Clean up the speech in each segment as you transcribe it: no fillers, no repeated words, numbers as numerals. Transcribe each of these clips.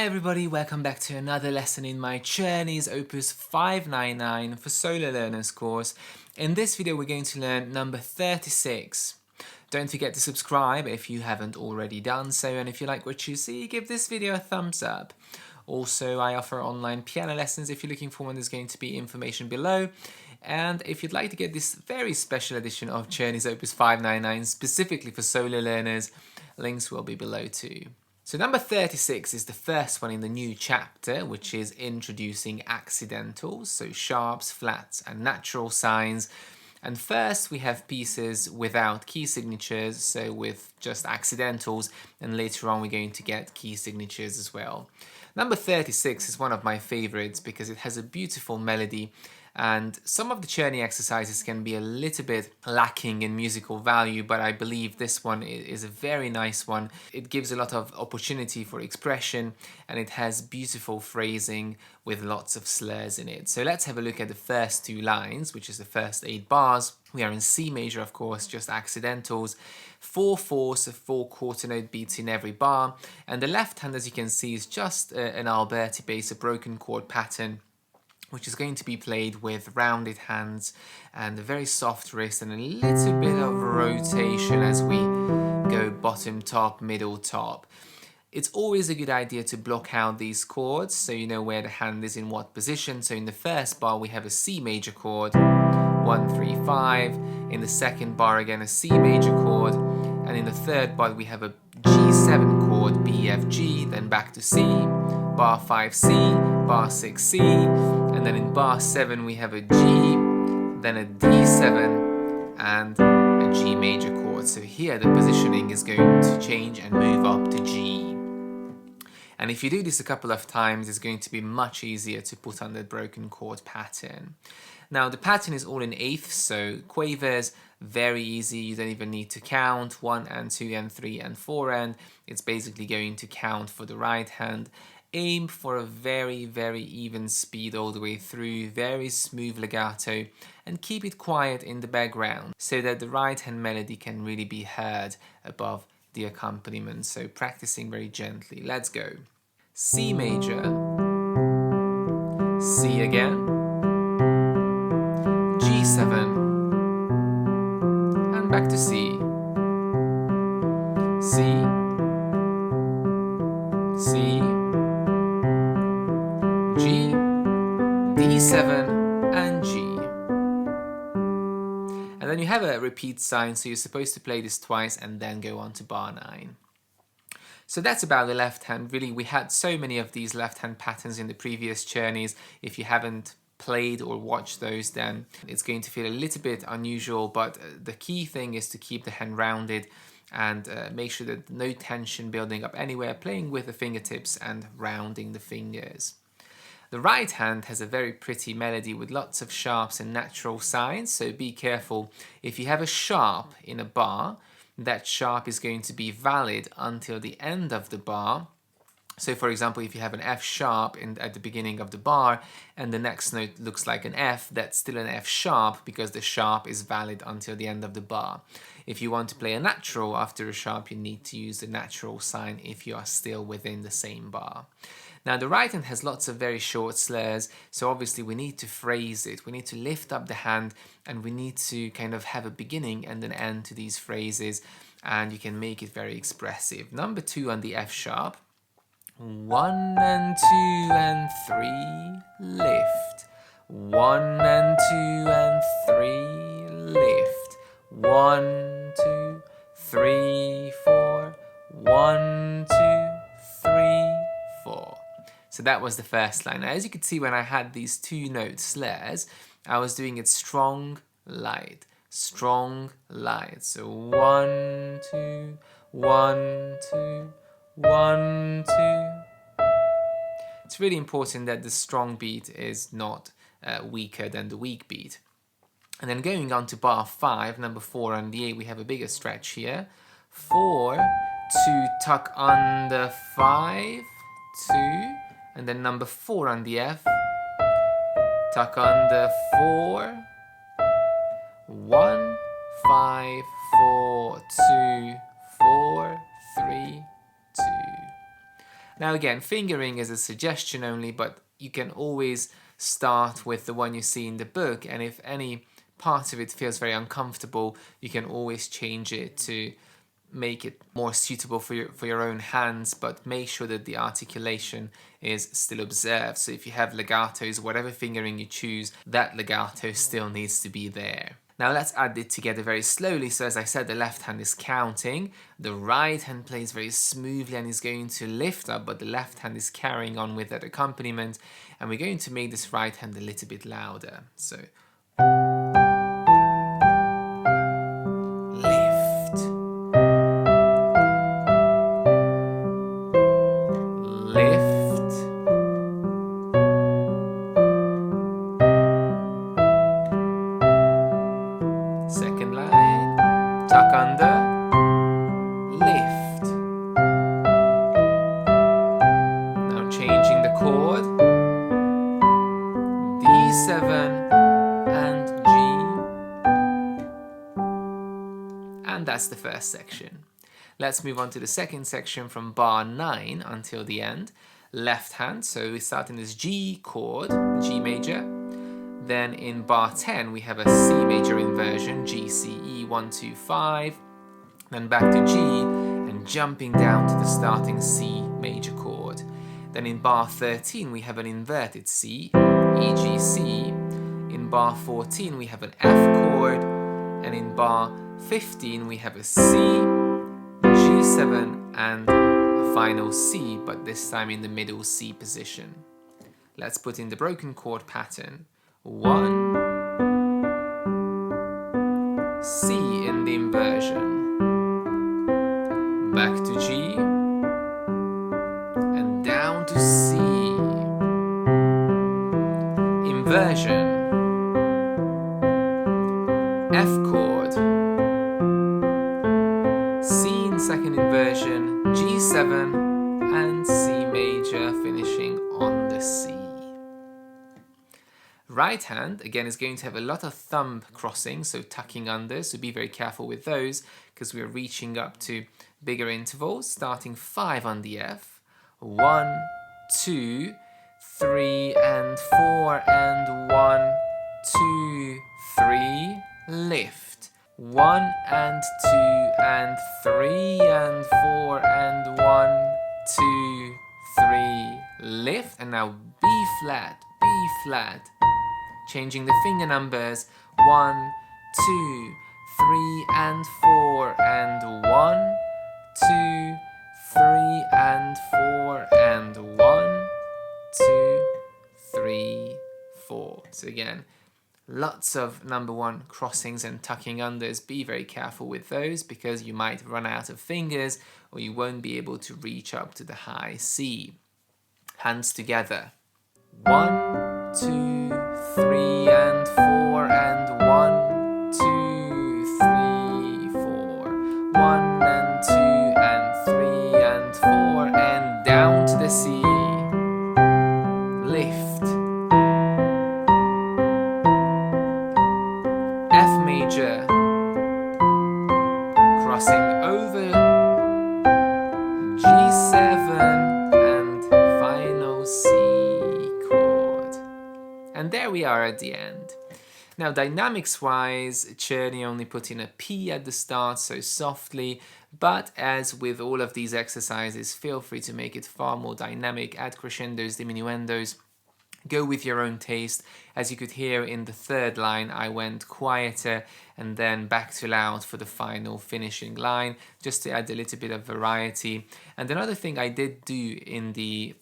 everybody, welcome back to another lesson in my Czerny's Opus 599 for solo learners course. In this video we're going to learn number 36. Don't forget to subscribe if you haven't already done so, and if you like what you see, give this video a thumbs up. Also, I offer online piano lessons. If you're looking for one, there's going to be information below. And if you'd like to get this very special edition of Czerny's Opus 599 specifically for solo learners, links will be below too. So number 36 is the first one in the new chapter, which is introducing accidentals, so sharps, flats and natural signs. And first we have pieces without key signatures, so with just accidentals, and later on we're going to get key signatures as well. Number 36 is one of my favorites because it has a beautiful melody, and some of the Czerny exercises can be a little bit lacking in musical value, but I believe this one is a very nice one. It gives a lot of opportunity for expression, and it has beautiful phrasing with lots of slurs in it. So let's have a look at the first two lines, which is the first 8 bars. We are in C major, of course, just accidentals. 4 fourths, 4 quarter note beats in every bar, and the left hand, as you can see, is just an Alberti bass, a broken chord pattern, which is going to be played with rounded hands and a very soft wrist and a little bit of rotation as we go bottom, top, middle, top. It's always a good idea to block out these chords so you know where the hand is in what position. So in the first bar we have a C major chord, 1, 3, 5. In the second bar again a C major chord, and in the third bar we have a G7 chord, B, F, G, then back to C, bar 5 C, bar 6 C, and then in bar 7 we have a G, then a D7 and a G major chord. So here the positioning is going to change and move up to G. And if you do this a couple of times, it's going to be much easier to put on the broken chord pattern. Now the pattern is all in eighths, so quavers, very easy, you don't even need to count 1 and 2 and 3 and 4, and it's basically going to count for the right hand. Aim for a very, very even speed all the way through, very smooth legato, and keep it quiet in the background so that the right hand melody can really be heard above the accompaniment. So practicing very gently. Let's go. C major, C again, G7, and back to C, C, C, G, D7 and G. And then you have a repeat sign, so you're supposed to play this twice and then go on to bar 9. So that's about the left hand. Really, we had so many of these left hand patterns in the previous Czernys. If you haven't played or watched those, then it's going to feel a little bit unusual, but the key thing is to keep the hand rounded and make sure that no tension building up anywhere, playing with the fingertips and rounding the fingers. The right hand has a very pretty melody with lots of sharps and natural signs, so be careful. If you have a sharp in a bar, that sharp is going to be valid until the end of the bar. So for example, if you have an F sharp at the beginning of the bar and the next note looks like an F, that's still an F sharp because the sharp is valid until the end of the bar. If you want to play a natural after a sharp, you need to use the natural sign if you are still within the same bar. Now the right hand has lots of very short slurs, so obviously we need to phrase it. We need to lift up the hand and we need to kind of have a beginning and an end to these phrases, and you can make it very expressive. Number 2 on the F sharp. 1 and 2 and 3, lift. 1 and 2 and 3, lift. 1, 2, 3, 4. 1, 2, 3, 4. So that was the first line. Now, as you could see, when I had these 2 note slurs, I was doing it strong, light, strong, light. So 1, 2, 1, 2, 1, 2. It's really important that the strong beat is not weaker than the weak beat. And then going on to bar 5, number 4 on the A, we have a bigger stretch here. 4, 2, tuck under 5, 2, and then number 4 on the F, tuck under 4, 1, 5, 4, 2, 4, 3, 2. Now again, fingering is a suggestion only, but you can always start with the one you see in the book, and if any part of it feels very uncomfortable, you can always change it to make it more suitable for your own hands, but make sure that the articulation is still observed. So if you have legatos, whatever fingering you choose, that legato still needs to be there. Now let's add it together very slowly. So as I said, the left hand is counting, the right hand plays very smoothly and is going to lift up, but the left hand is carrying on with that accompaniment, and we're going to make this right hand a little bit louder. So lift, lift, second line, tuck under, lift. Now changing the chord, D7 and G, and that's the first section. Let's move on to the second section from bar 9 until the end. Left hand, so we start in this G chord, G major. Then in bar 10 we have a C major inversion, G, C, E, 1, 2, 5. Then back to G and jumping down to the starting C major chord. Then in bar 13 we have an inverted C, E, G, C. In bar 14 we have an F chord, and in bar 15 we have a C, G7 and a final C, but this time in the middle C position. Let's put in the broken chord pattern. 1, C in the inversion, back to G, and down to C, inversion, F chord, C in second inversion, G7 and C major, finishing on the C. Right hand, again, is going to have a lot of thumb crossing, so tucking under, so be very careful with those because we're reaching up to bigger intervals, starting 5 on the F, 1, 2, 3 and 4 and 1, 2, 3, lift, 1 and 2 and 3 and 4 and 1, 2, 3, lift, and now B flat, B flat. Changing the finger numbers, 1, 2, 3 and 4 and 1, 2, 3 and 4 and 1, 2, 3, 4. So again, lots of number 1 crossings and tucking unders. Be very careful with those because you might run out of fingers or you won't be able to reach up to the high C. Hands together. 1, 2, 3 and 4 and 1, 2, 3, 4. 1 and 2 and 3 and 4 and down to the C. Lift. F major. Crossing over G7 and final C chord. And there we are at the end. Now dynamics wise, Czerny only put in a P at the start, so softly, but as with all of these exercises, feel free to make it far more dynamic, add crescendos, diminuendos, go with your own taste. As you could hear in the third line, I went quieter and then back to loud for the final finishing line, just to add a little bit of variety. And another thing I did do in the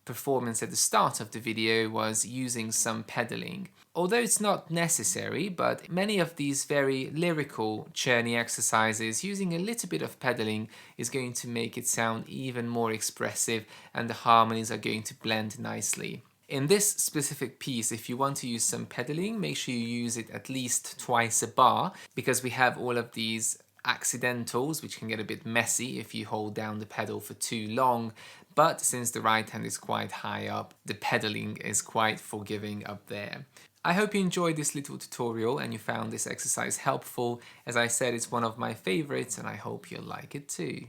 performance at the start of the video was using some pedaling. Although it's not necessary, but many of these very lyrical Czerny exercises, using a little bit of pedaling is going to make it sound even more expressive and the harmonies are going to blend nicely. In this specific piece, if you want to use some pedaling, make sure you use it at least twice a bar, because we have all of these accidentals which can get a bit messy if you hold down the pedal for too long, but since the right hand is quite high up, the pedaling is quite forgiving up there. I hope you enjoyed this little tutorial and you found this exercise helpful. As I said, it's one of my favorites and I hope you'll like it too.